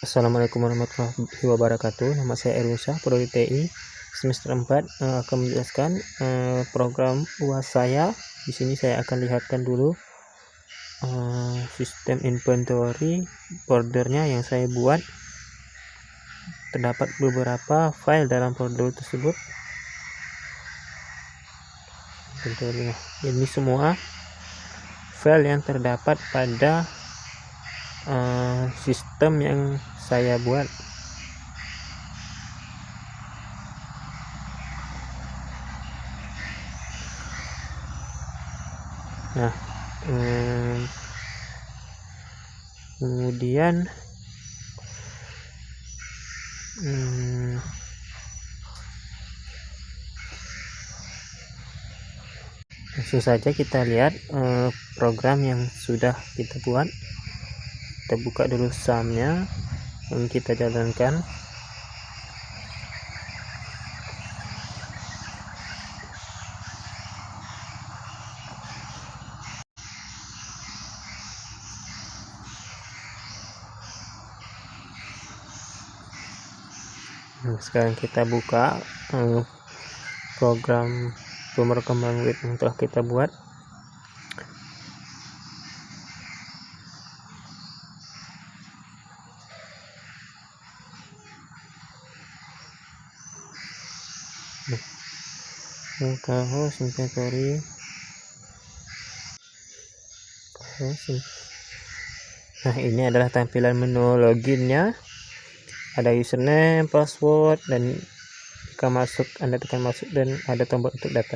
Assalamualaikum warahmatullahi wabarakatuh. Nama saya Erwin Syah, Prodi TI semester 4, akan menjelaskan program UAS saya. Di sini saya akan lihatkan dulu sistem inventory foldernya yang saya buat. Terdapat beberapa file dalam folder tersebut. Ini semua file yang terdapat pada sistem yang saya buat. Nah, kemudian langsung saja kita lihat program yang sudah kita buat. Kita buka dulu sumnya dan kita jalankan. Nah, sekarang kita buka program pemrograman web yang telah kita buat. Host inventory. Nah, ini adalah tampilan menu loginnya. Ada username, password, dan jika masuk Anda tekan masuk dan ada tombol untuk data.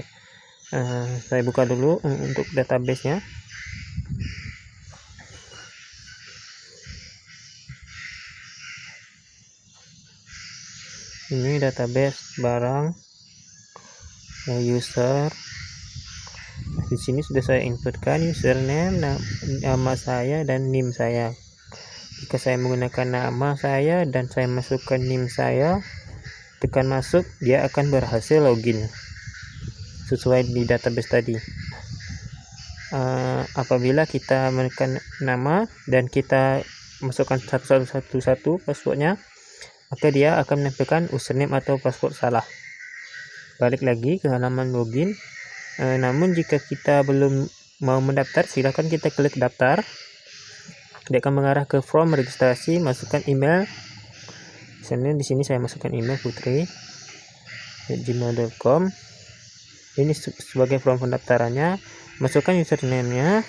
Saya buka dulu untuk database-nya. Ini database barang user. Di sini sudah saya inputkan username, nama saya, dan NIM saya. Jika saya menggunakan nama saya dan saya masukkan NIM saya, tekan masuk, dia akan berhasil login sesuai di database tadi. Apabila kita menekan nama dan kita masukkan satu passwordnya, maka dia akan menampilkan username atau password salah. Balik lagi ke halaman login. Namun jika kita belum mau mendaftar, silahkan kita klik daftar. Dia akan mengarah ke form registrasi. Masukkan email. Misalnya di sini saya masukkan email putri@gmail.com. Ini sebagai form pendaftarannya. Masukkan username-nya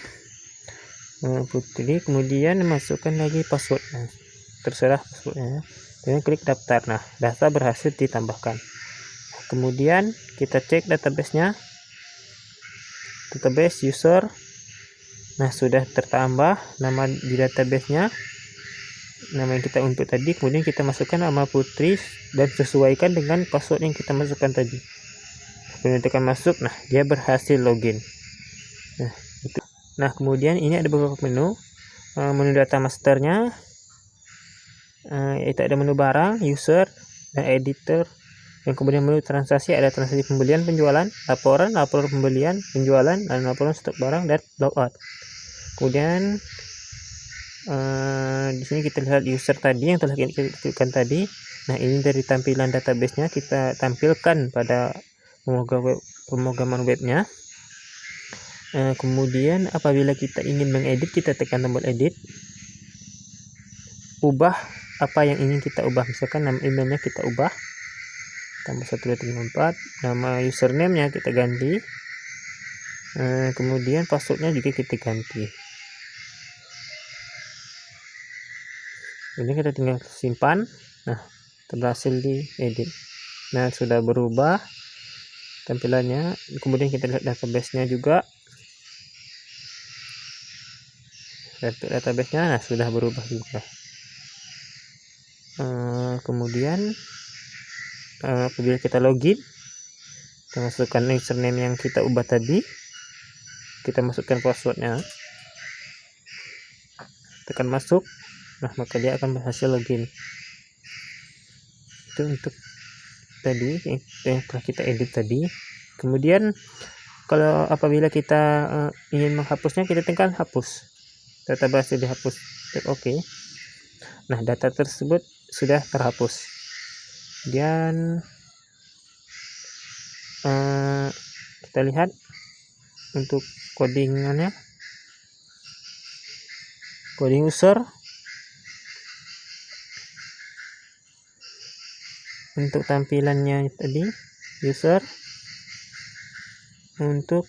Putri, kemudian masukkan lagi passwordnya. Terserah passwordnya. Dan klik daftar. Nah, data berhasil ditambahkan. Kemudian kita cek database-nya. Database user. Nah, sudah tertambah nama di database-nya, nama yang kita input tadi. Kemudian kita masukkan nama Putri dan sesuaikan dengan password yang kita masukkan tadi. Kemudian tekan masuk. Nah, dia berhasil login. Nah, itu. Nah, kemudian ini ada beberapa menu. Menu data masternya, itu ada menu barang, user, dan editor. Yang kemudian menu transaksi, ada transaksi pembelian, penjualan, laporan pembelian, penjualan, dan laporan stok barang, dan logout. Kemudian di sini kita lihat user tadi yang telah kita klikkan tadi. Nah, ini dari tampilan database-nya kita tampilkan pada pemrograman webnya. Kemudian apabila kita ingin mengedit, kita tekan tombol edit. Ubah apa yang ingin kita ubah. Misalkan nama emailnya kita ubah tambah 1234, nama username-nya kita ganti, kemudian passwordnya juga kita ganti. Ini kita tinggal simpan. Nah, berhasil diedit. Nah, sudah berubah tampilannya. Kemudian kita lihat database-nya juga. Database-nya nah sudah berubah juga. Kemudian apabila kita login, kita masukkan username yang kita ubah tadi, kita masukkan passwordnya, tekan masuk. Nah, maka dia akan berhasil login. Itu untuk tadi yang telah kita edit tadi. Kemudian kalau apabila kita ingin menghapusnya, kita tekan hapus. Database dihapus. Klik OK. Nah, data tersebut sudah terhapus. Kemudian kita lihat untuk codingannya, coding user. Untuk tampilannya tadi user, untuk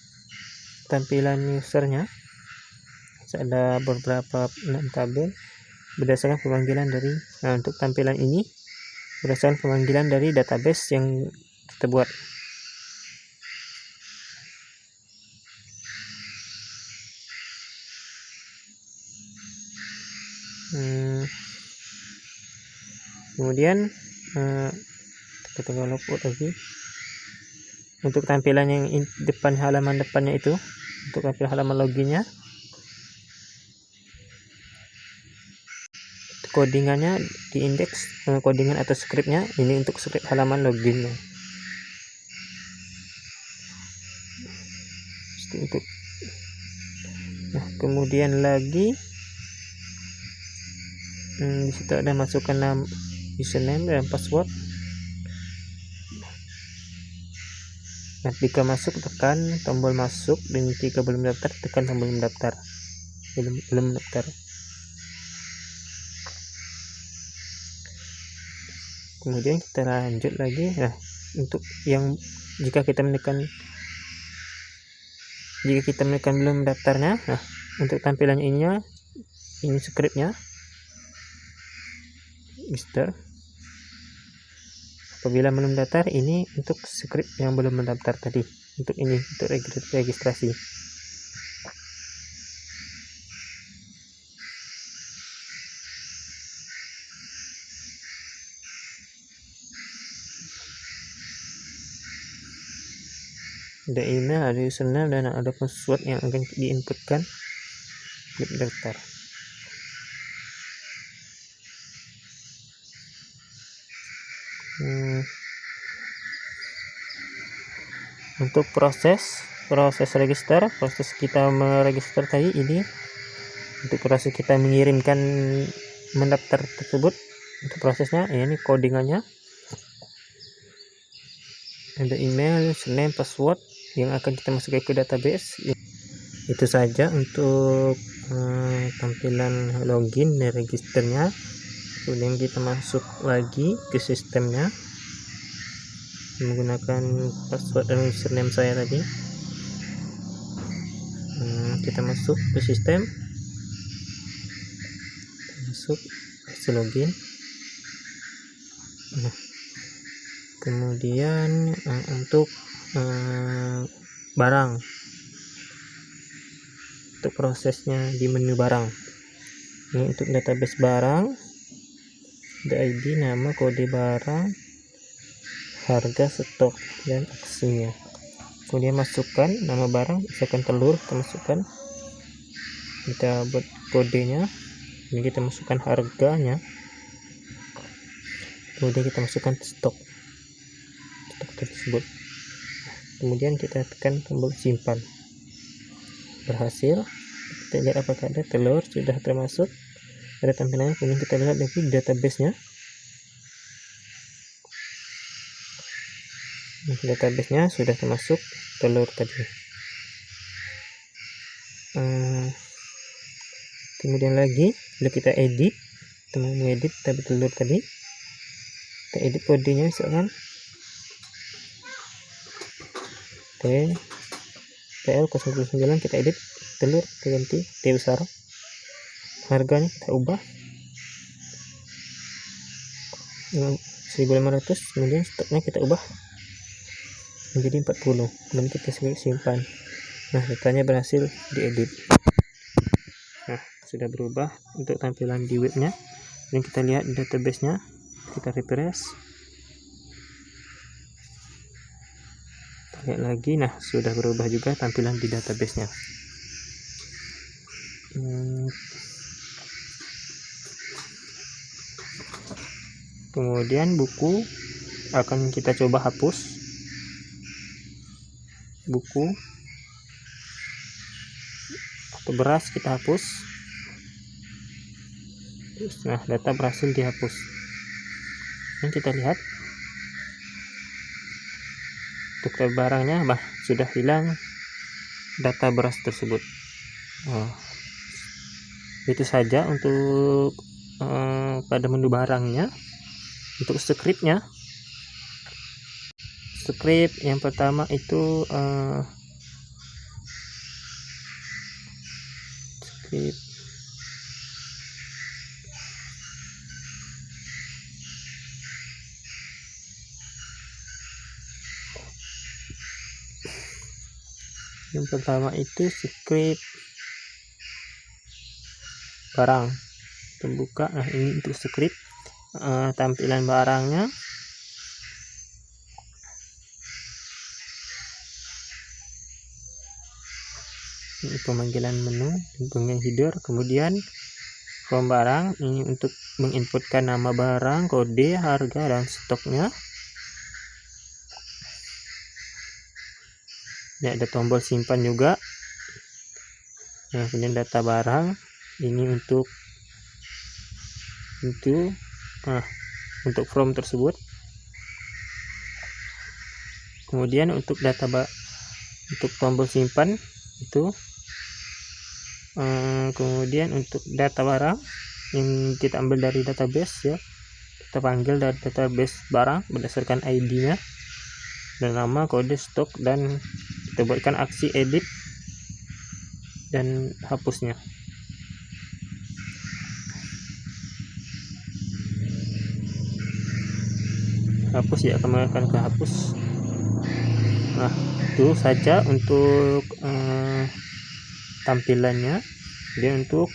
tampilan usernya ada beberapa tabel berdasarkan pemanggilan dari untuk tampilan ini berdasarkan pemanggilan dari database yang kita buat. Kemudian kita tunggu logout lagi. Untuk tampilan yang depan, halaman depannya itu, untuk tampilan halaman loginnya, codingannya di indeks, codingan atau scriptnya ini untuk script halaman loginnya. Untuk kemudian lagi di situ ada masukkan nama, username dan password. Nah, jika masuk tekan tombol masuk, dan jika belum daftar tekan tombol mendaftar. Belum mendaftar. Kemudian kita lanjut lagi. Nah, untuk yang jika kita menekan belum mendaftarnya, nah untuk tampilan ini scriptnya Mister. Apabila belum mendaftar, ini untuk script yang belum mendaftar tadi. Untuk ini untuk registrasi. Ada email, ada username, dan ada password yang akan diinputkan. Klik daftar. Untuk proses register, proses kita meregister tadi ini, untuk proses kita mengirimkan mendaftar tersebut, untuk prosesnya ini codingannya, ada email, username, password yang akan kita masukkan ke database. Itu saja untuk tampilan login dan registernya. Kemudian kita masuk lagi ke sistemnya menggunakan password dan username saya tadi. Kita masuk ke sistem, masuk hasil login. Kemudian untuk barang, untuk prosesnya di menu barang, ini untuk database barang, ada ID, nama, kode barang, harga, stok, dan aksinya. Kemudian masukkan nama barang, misalkan telur, kita masukkan, kita buat kodenya, ini kita masukkan harganya, kemudian kita masukkan stok tersebut. Kemudian kita tekan tombol simpan. Berhasil. Kita lihat apakah ada telur sudah termasuk, ada tampilannya. Kemudian kita lihat lagi database-nya. Database-nya sudah termasuk telur tadi. Kemudian lagi bila kita edit, kita mau mengedit telur tadi, kita edit kodenya misalkan TL009, kita edit telur, kita ganti T besar, harganya kita ubah 1500, kemudian stoknya kita ubah menjadi 40, dan kita simpan. Nah, datanya berhasil diedit. Nah, sudah berubah untuk tampilan di webnya, dan kita lihat database-nya, kita refresh. Lihat lagi, nah sudah berubah juga tampilan di database-nya. Kemudian buku akan kita coba hapus. Buku atau beras kita hapus. Nah, data berhasil dihapus. Yang kita lihat untuk barangnya sudah hilang data beras tersebut. Itu saja untuk pada menu barangnya. Untuk script yang pertama itu script script barang. Kita buka. Nah, ini untuk script tampilan barangnya. Ini pemanggilan menu, pemanggilan header, kemudian from barang. Ini untuk menginputkan nama barang, kode, harga, dan stoknya. Ini ada tombol simpan juga. Nah, kemudian data barang. Ini untuk from tersebut. Kemudian untuk untuk tombol simpan itu. Kemudian untuk data barang yang kita ambil dari database, ya, kita panggil dari database barang berdasarkan ID-nya dan nama, kode, stok, dan kita buatkan aksi edit dan hapusnya. Hapus, ya, akan menggunakan ke hapus. Nah, itu saja untuk tampilannya. Dan untuk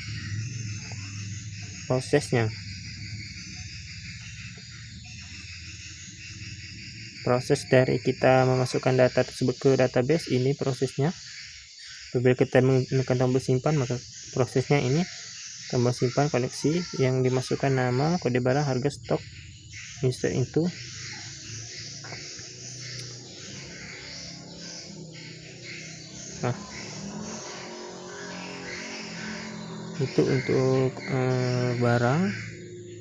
prosesnya, proses dari kita memasukkan data tersebut ke database, ini prosesnya. Apabila kita menekan tombol simpan, maka prosesnya ini tombol simpan koleksi yang dimasukkan nama, kode barang, harga, stok, insert itu. Nah, itu untuk barang,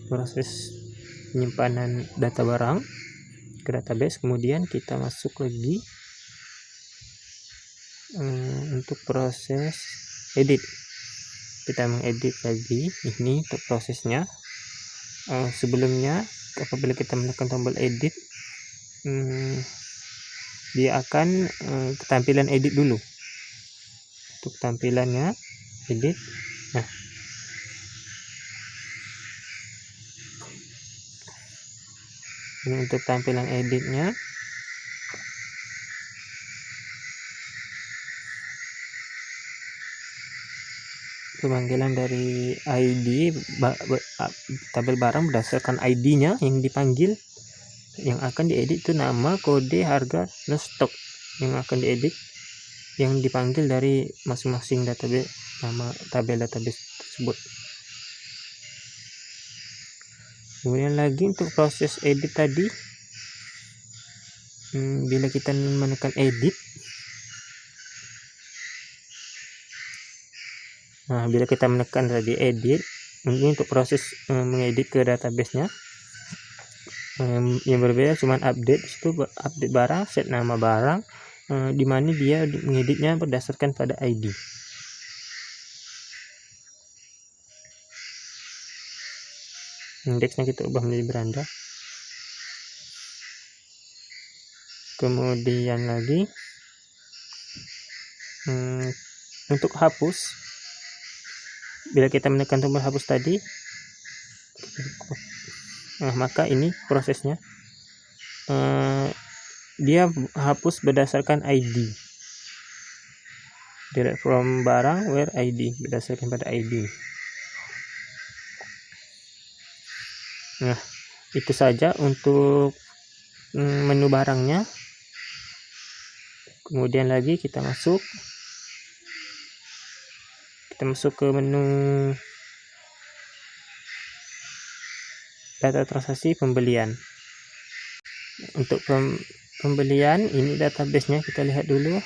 proses penyimpanan data barang ke database. Kemudian kita masuk lagi untuk proses edit. Kita mengedit lagi. Ini untuk prosesnya. Sebelumnya, apabila kita menekan tombol edit, dia akan tampilan edit dulu. Untuk tampilannya edit. Nah, ini untuk tampilan editnya. Pemanggilan dari ID tabel barang berdasarkan ID-nya yang dipanggil. Yang akan diedit itu nama, kode, harga, dan stok yang akan diedit, yang dipanggil dari masing-masing database, nama tabel database tersebut. Kemudian lagi untuk proses edit tadi, bila kita menekan edit, nah, bila kita menekan tadi edit, ini untuk proses mengedit ke database-nya. Yang berbeda cuman update, itu update barang, set nama barang, di mana dia mengeditnya berdasarkan pada ID. Indeksnya kita ubah menjadi beranda. Kemudian lagi untuk hapus, bila kita menekan tombol hapus tadi, nah, maka ini prosesnya. Dia hapus berdasarkan ID. Delete from barang where ID, berdasarkan pada ID. Nah, itu saja untuk menu barangnya. Kemudian lagi kita masuk ke menu data transaksi pembelian. Untuk pembelian, ini database-nya kita lihat dulu.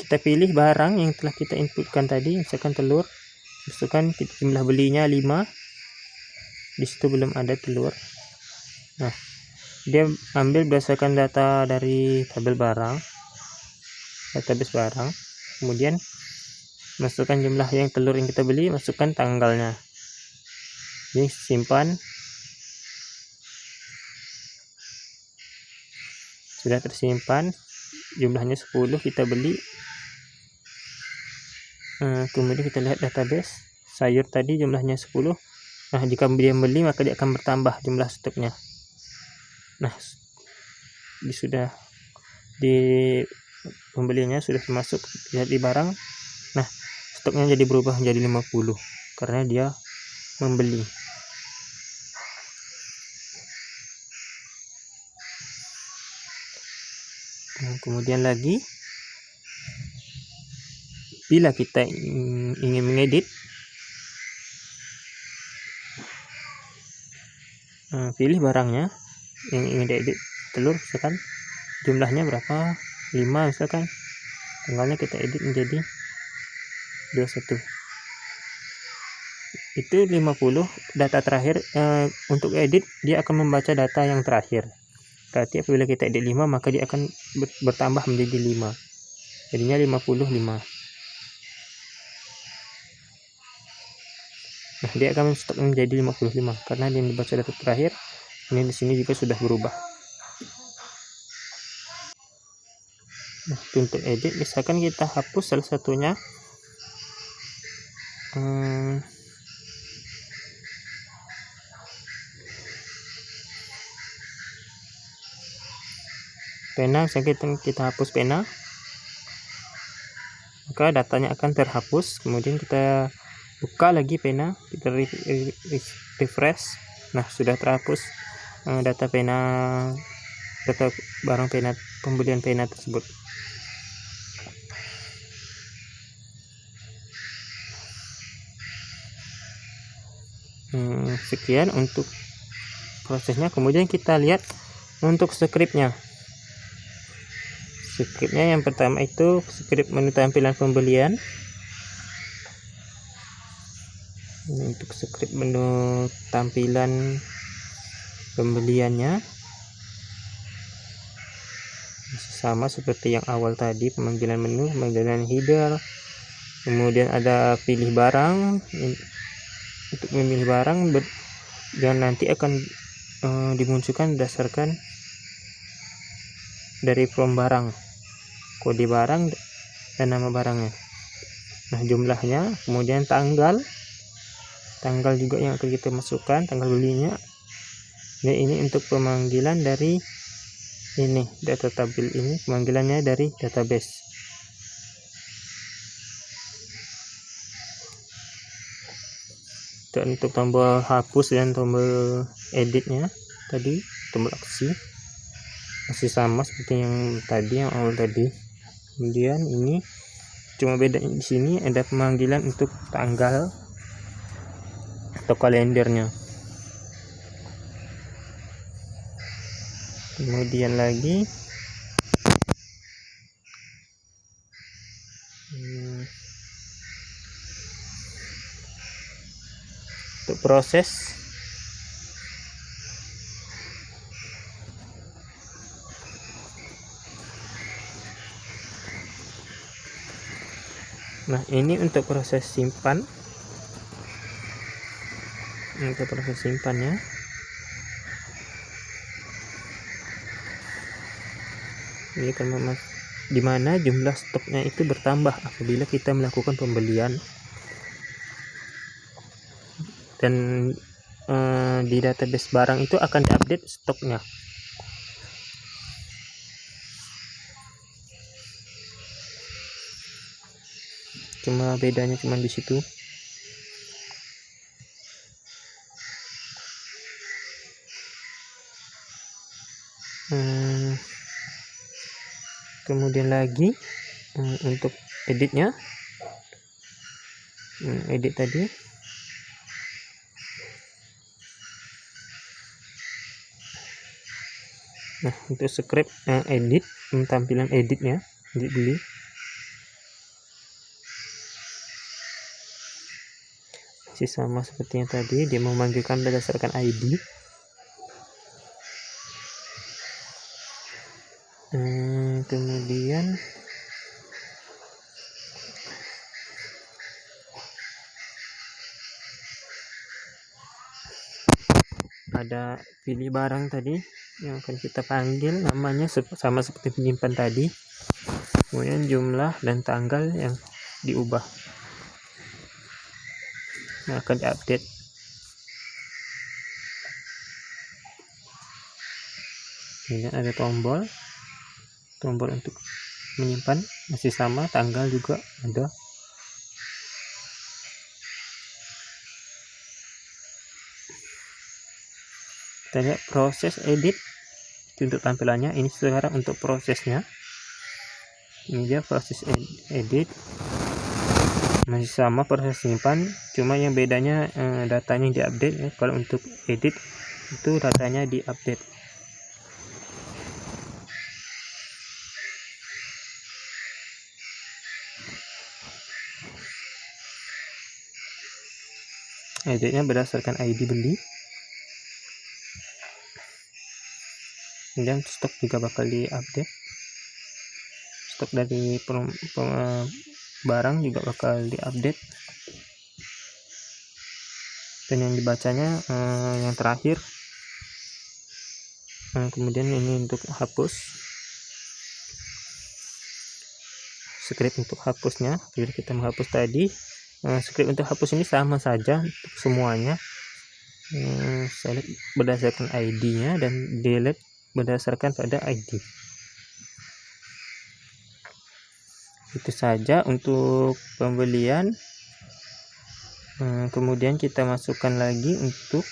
Kita pilih barang yang telah kita inputkan tadi, misalkan telur, masukkan jumlah belinya 5. Di situ belum ada telur. Nah, dia ambil berdasarkan data dari tabel barang, database barang, kemudian masukkan jumlah yang telur yang kita beli, masukkan tanggalnya. Ini simpan. Sudah tersimpan, jumlahnya 10 kita beli. Kemudian kita lihat database sayur tadi jumlahnya 10. Nah, jika dia beli maka dia akan bertambah jumlah stoknya. Nah, sudah di pembeliannya sudah masuk di barang. Nah, stoknya jadi berubah menjadi 50 karena dia membeli. Nah, kemudian lagi, bila kita ingin mengedit, pilih barangnya yang ingin diedit, telur misalkan jumlahnya berapa, 5 misalkan, tanggalnya kita edit menjadi 21. Itu 50 data terakhir. Untuk edit dia akan membaca data yang terakhir. Berarti apabila kita edit 5 maka dia akan bertambah menjadi 5. Jadinya 55. Nah, dia akan stok menjadi 55 karena dia dibaca data terakhir. Ini di sini juga sudah berubah. Nah, untuk edit misalkan kita hapus salah satunya. Pena, kita hapus pena, maka datanya akan terhapus. Kemudian kita buka lagi pena, kita refresh. Nah, sudah terhapus data pena, data barang pena, pembelian pena tersebut. Sekian untuk prosesnya. Kemudian kita lihat untuk skripnya. Skripnya yang pertama itu skrip menu tampilan pembelian. Untuk skrip menu tampilan pembeliannya sama seperti yang awal tadi, pemanggilan menu, pemanggilan header, kemudian ada pilih barang. Untuk memilih barang dan nanti akan dimunculkan berdasarkan dari form barang, kode barang dan nama barangnya. Nah, jumlahnya, kemudian tanggal juga yang akan kita masukkan, tanggal belinya. Nah, ini untuk pemanggilan dari ini data tabel, ini pemanggilannya dari database. Dan untuk tombol hapus dan tombol editnya tadi, tombol aksi masih sama seperti yang tadi, yang awal tadi. Kemudian ini cuma bedanya di sini ada pemanggilan untuk tanggal atau kalendernya. Kemudian lagi untuk proses, nah ini untuk proses simpan. Untuk proses simpannya, ini kan di mana jumlah stoknya itu bertambah apabila kita melakukan pembelian, dan di database barang itu akan diupdate stoknya. Cuma bedanya cuma di situ. Kemudian lagi untuk editnya, edit tadi. Nah, untuk script edit, tampilan editnya, edit beli. masih sama seperti yang tadi, dia memanggilkan berdasarkan ID. Kemudian ada pilih barang tadi yang akan kita panggil, namanya sama seperti penyimpan tadi. Kemudian jumlah dan tanggal yang diubah yang akan diupdate. Kemudian ada tombol untuk menyimpan, masih sama, tanggal juga ada. Kita lihat proses edit itu untuk tampilannya. Ini sekarang untuk prosesnya, ini dia proses edit, masih sama proses simpan, cuma yang bedanya datanya diupdate ya. Kalau untuk edit itu datanya diupdate. Editnya berdasarkan ID beli. Kemudian stok juga bakal diupdate, stok dari barang juga bakal diupdate, dan yang dibacanya yang terakhir. Kemudian ini untuk hapus, script untuk hapusnya. Bila kita menghapus tadi, script untuk hapus ini sama saja untuk semuanya. Select berdasarkan ID-nya dan delete berdasarkan pada ID. Itu saja untuk pembelian. Kemudian kita masukkan lagi untuk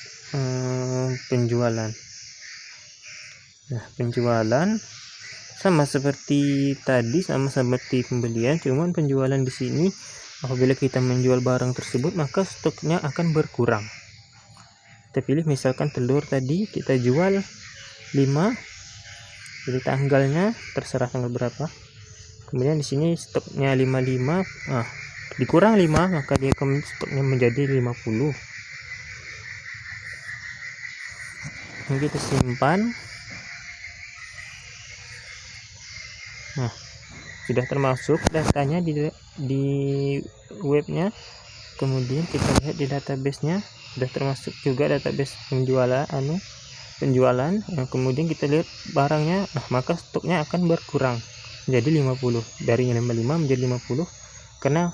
penjualan. Nah, penjualan sama seperti tadi, sama seperti pembelian, cuman penjualan di sini apabila kita menjual barang tersebut maka stoknya akan berkurang. Kita pilih misalkan telur tadi kita jual 5, jadi tanggalnya terserah tanggal berapa. Kemudian di sini stoknya 55, dikurang 5, maka dia stoknya menjadi 50. Ini kita simpan. Nah, sudah termasuk datanya di webnya. Kemudian kita lihat di database-nya sudah termasuk juga database penjualan. Kemudian kita lihat barangnya, maka stoknya akan berkurang menjadi 50, dari 55 menjadi 50 karena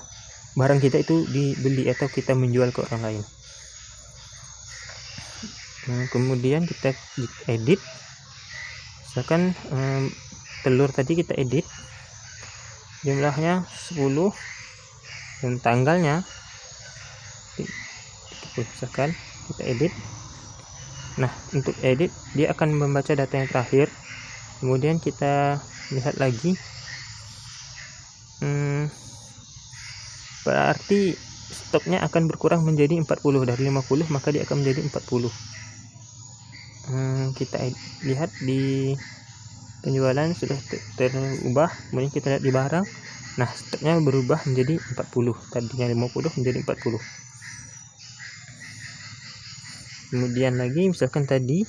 barang kita itu dibeli atau kita menjual ke orang lain. Kemudian kita edit, misalkan telur tadi kita edit jumlahnya 10 dan tanggalnya, misalkan kita edit. Nah, untuk edit dia akan membaca data yang terakhir. Kemudian kita lihat lagi, berarti stoknya akan berkurang menjadi 40, dari 50 maka dia akan menjadi 40. Kita lihat di penjualan sudah terubah. Kemudian kita lihat di barang, nah stoknya berubah menjadi 40, tadinya 50 menjadi 40. Kemudian lagi misalkan tadi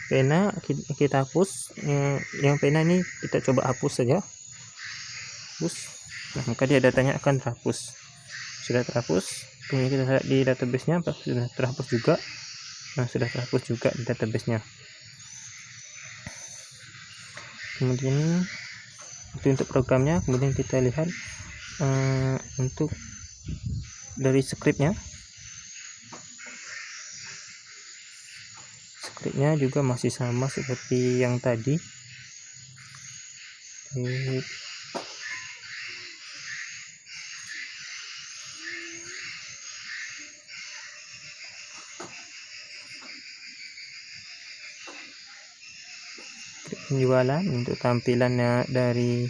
pena kita hapus, yang pena ini kita coba hapus saja, hapus. Nah, maka dia datanya akan terhapus, sudah terhapus. Kemudian kita lihat di database-nya sudah terhapus juga. Nah, sudah terhapus juga di database-nya. Kemudian itu untuk programnya. Kemudian kita lihat untuk dari scriptnya juga masih sama seperti yang tadi. Penjualan untuk tampilannya dari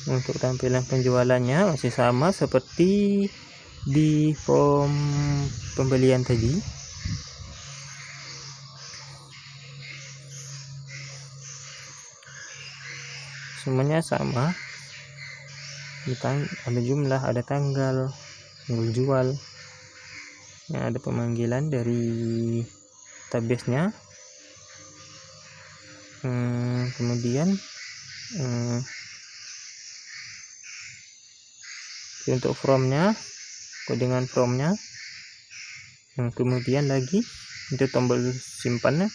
untuk tampilan penjualannya masih sama seperti di form pembelian tadi. semuanya sama. Ada jumlah, ada tanggal jual, ada pemanggilan dari database-nya. Kemudian untuk from-nya, kodingan from-nya. Kemudian lagi untuk tombol simpannya.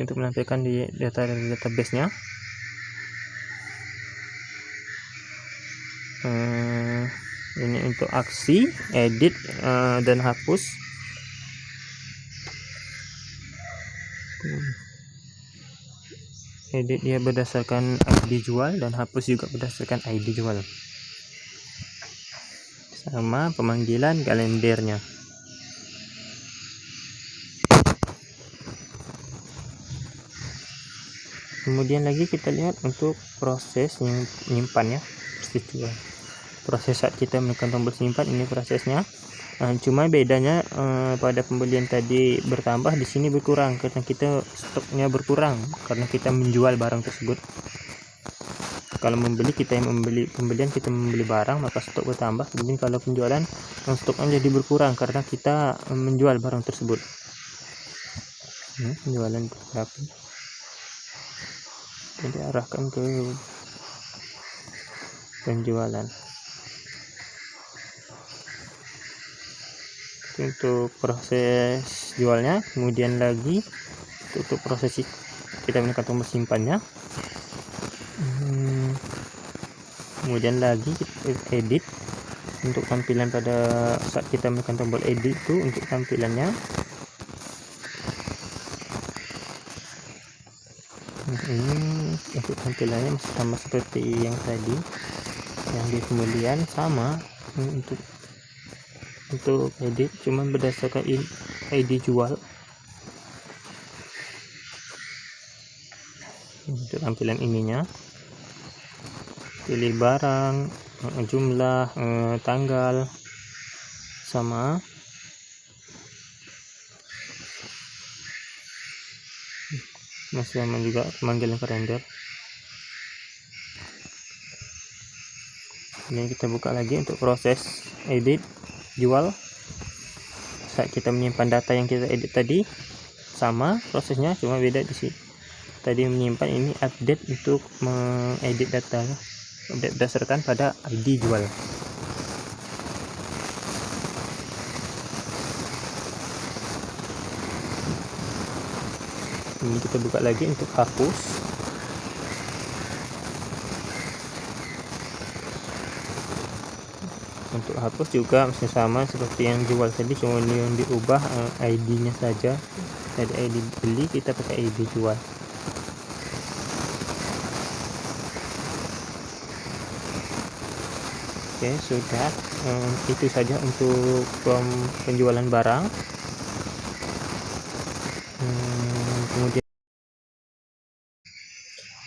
Untuk menampilkan di data dari database-nya. Ini untuk aksi, edit, dan hapus. Edit dia berdasarkan ID jual dan hapus juga berdasarkan ID jual. Sama pemanggilan kalendernya. Kemudian lagi kita lihat untuk proses menyimpannya. Proses saat kita menekan tombol simpan, ini prosesnya. Cuma bedanya pada pembelian tadi bertambah, di sini berkurang karena kita stoknya berkurang karena kita menjual barang tersebut. Kalau membeli, kita yang membeli pembelian, kita membeli barang, maka stok bertambah. Kemudian kalau penjualan, stoknya jadi berkurang karena kita menjual barang tersebut. Penjualan berapa? Jadi arahkan ke penjualan. Untuk proses jualnya. Kemudian lagi untuk proses kita menekan tombol simpannya. Kemudian lagi kita edit untuk tampilan pada saat kita menekan tombol edit itu untuk tampilannya. Ini untuk tampilannya masih sama seperti yang tadi, yang di kemudian sama. Untuk edit cuma berdasarkan ID jual. Untuk tampilan ininya, pilih barang, jumlah, tanggal, sama. Masih sama juga pemanggilan kalender. Ini kita buka lagi untuk proses edit jual. Saat kita menyimpan data yang kita edit tadi, sama prosesnya, cuma beda di sini. Tadi menyimpan, ini update untuk mengedit data, update berdasarkan pada ID jual. Ini kita buka lagi untuk hapus. Untuk hapus juga masih sama seperti yang jual tadi, cuma yang diubah ID-nya saja. Dari ID beli kita pakai ID jual. Oke, sudah. Itu saja untuk penjualan barang.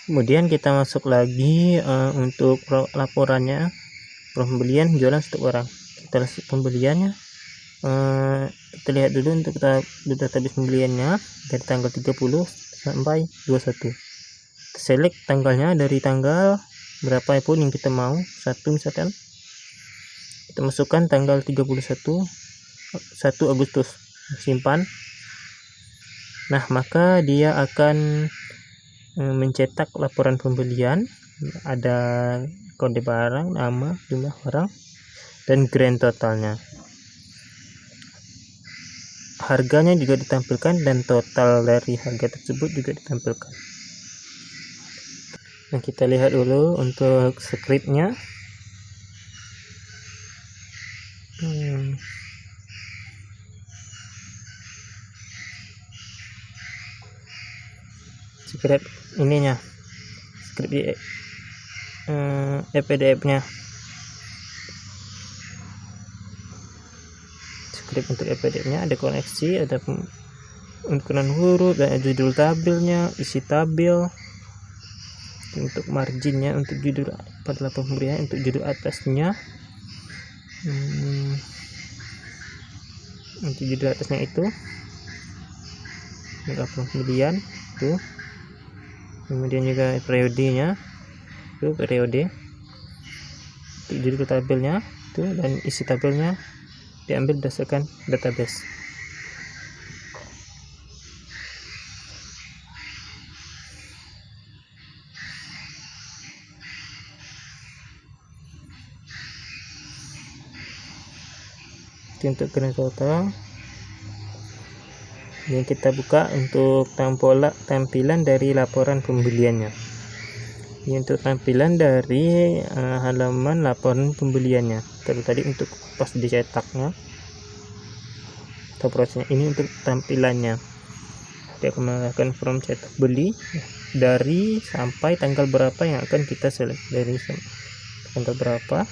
Kemudian kita masuk lagi untuk laporannya, pembelian, jualan, stok barang. Kita lihat pembeliannya. Kita lihat dulu untuk database pembeliannya dari tanggal 30 sampai 21. Kita select tanggalnya dari tanggal berapa pun yang kita mau, 1 misalkan. Kita masukkan tanggal 1 Agustus, simpan. Nah, maka dia akan mencetak laporan pembelian. Ada kode barang, nama, jumlah barang, dan grand totalnya. Harganya juga ditampilkan dan total dari harga tersebut juga ditampilkan. Nah, kita lihat dulu untuk scriptnya. Script ininya, script di PDF-nya. Script untuk PDF-nya ada koneksi, ada ukuran huruf, dan judul tabelnya, isi tabel. Untuk marginnya, untuk judul pada pemberian, untuk judul atasnya. untuk judul atasnya itu laporan pembelian itu, kemudian juga periodenya itu periode, untuk judul tabelnya itu, dan isi tabelnya diambil berdasarkan database. Itu untuk grand total. Ini kita buka untuk tampilan dari laporan pembeliannya. Ini untuk tampilan dari halaman laporan pembeliannya. Kalau tadi untuk pas dicetaknya atau prosesnya, ini untuk tampilannya. Dia akan menggunakan form cetak beli dari sampai tanggal berapa yang akan kita select, dari tanggal berapa.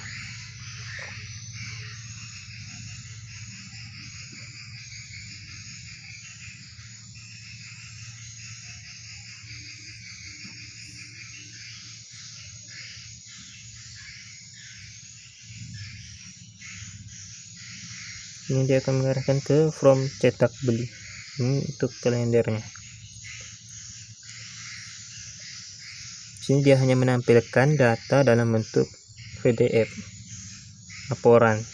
Ini dia akan mengarahkan ke form cetak beli. Ini untuk kalendernya. Sini dia hanya menampilkan data dalam bentuk PDF laporan.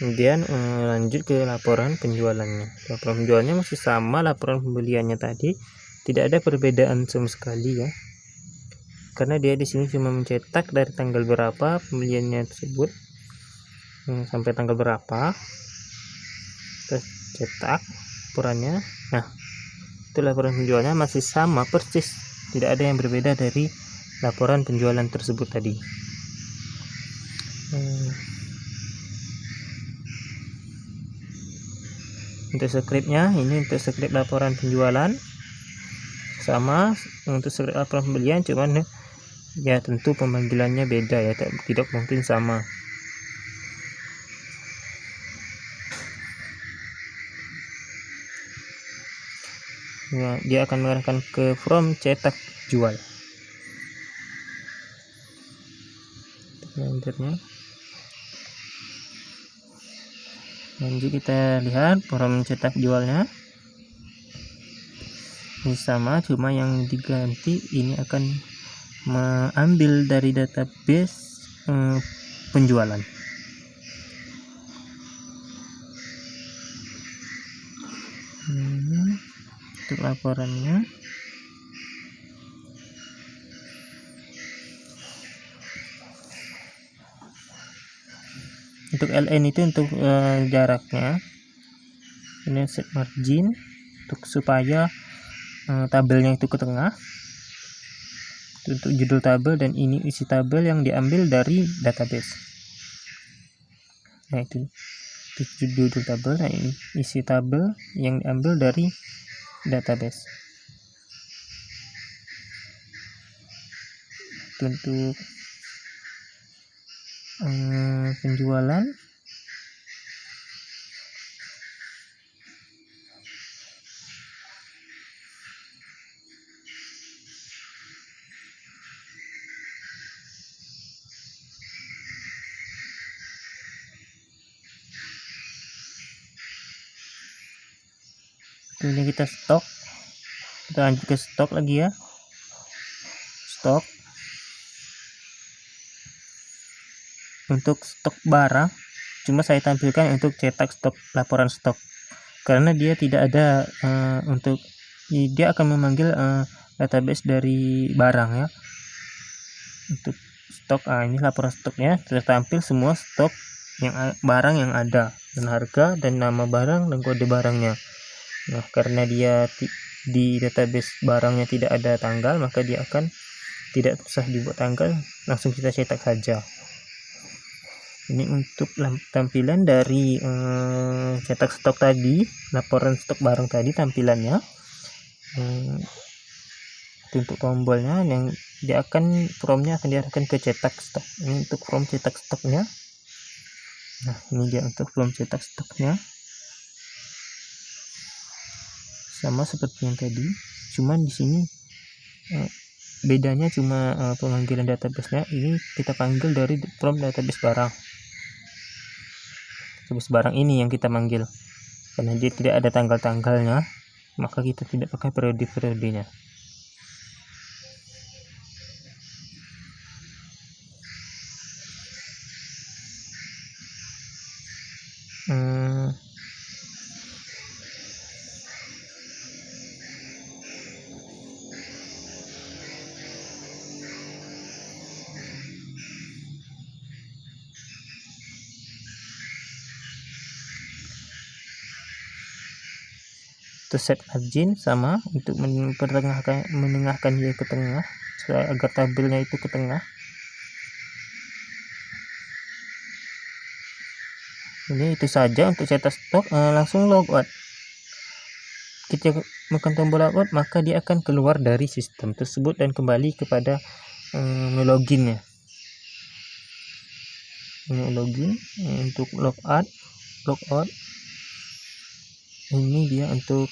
Kemudian lanjut ke laporan penjualannya. Laporan penjualannya masih sama laporan pembeliannya tadi, tidak ada perbedaan sama sekali ya. Karena dia di sini cuma mencetak dari tanggal berapa pembeliannya tersebut sampai tanggal berapa, kita cetak laporannya. Nah, itu laporan penjualannya masih sama persis, tidak ada yang berbeda dari laporan penjualan tersebut tadi. Untuk skripnya, ini untuk skrip laporan penjualan sama, untuk skrip laporan pembelian cuman ya tentu pemanggilannya beda ya, tidak mungkin sama. Ya, dia akan mengarahkan ke form cetak jual. Kalendernya. Lanjut kita lihat form cetak jualnya. Ini sama, cuma yang diganti ini akan mengambil dari database penjualan. Untuk laporannya, untuk LN itu untuk jaraknya, ini set margin untuk supaya tabelnya itu ke tengah. Untuk judul tabel, dan ini isi tabel yang diambil dari database. Nah, itu judul tabel, nah ini isi tabel yang diambil dari database. Untuk penjualan, ini kita stok, kita lanjut ke stok lagi ya. Stok, untuk stok barang cuma saya tampilkan untuk cetak stok, laporan stok, karena dia tidak ada untuk dia akan memanggil database dari barang ya. Untuk stok, ini laporan stoknya sudah tampil semua stok yang barang yang ada, dan harga, dan nama barang, dan kode barangnya. Nah, karena dia di database barangnya tidak ada tanggal, maka dia akan tidak usah dibuat tanggal, langsung kita cetak saja. Ini untuk tampilan dari cetak stok tadi, laporan stok barang tadi tampilannya. Untuk tombolnya yang dia akan formnya akan diarahkan ke cetak stok. Ini untuk form cetak stoknya. Nah, ini dia untuk form cetak stoknya. Sama seperti yang tadi, cuman di sini bedanya cuma pemanggilan database-nya ini kita panggil dari from database barang. tulis barang ini yang kita manggil. Karena dia tidak ada tanggal-tanggalnya, maka kita tidak pakai periode-periodenya. To set margin sama untuk menengahkan dia ke tengah agar tabelnya itu ke tengah. Ini itu saja untuk cetak stok. Langsung logout. Kita tekan tombol logout, maka dia akan keluar dari sistem tersebut dan kembali kepada login ya. Ini login untuk logout. Ini dia untuk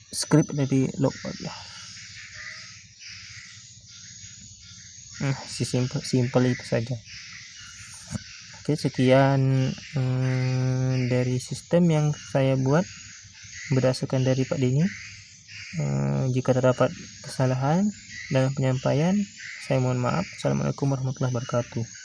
script dari logout ya. Simple itu saja. Oke, sekian dari sistem yang saya buat berdasarkan dari Pak Denny. Jika terdapat kesalahan dalam penyampaian, saya mohon maaf. Assalamualaikum warahmatullahi wabarakatuh.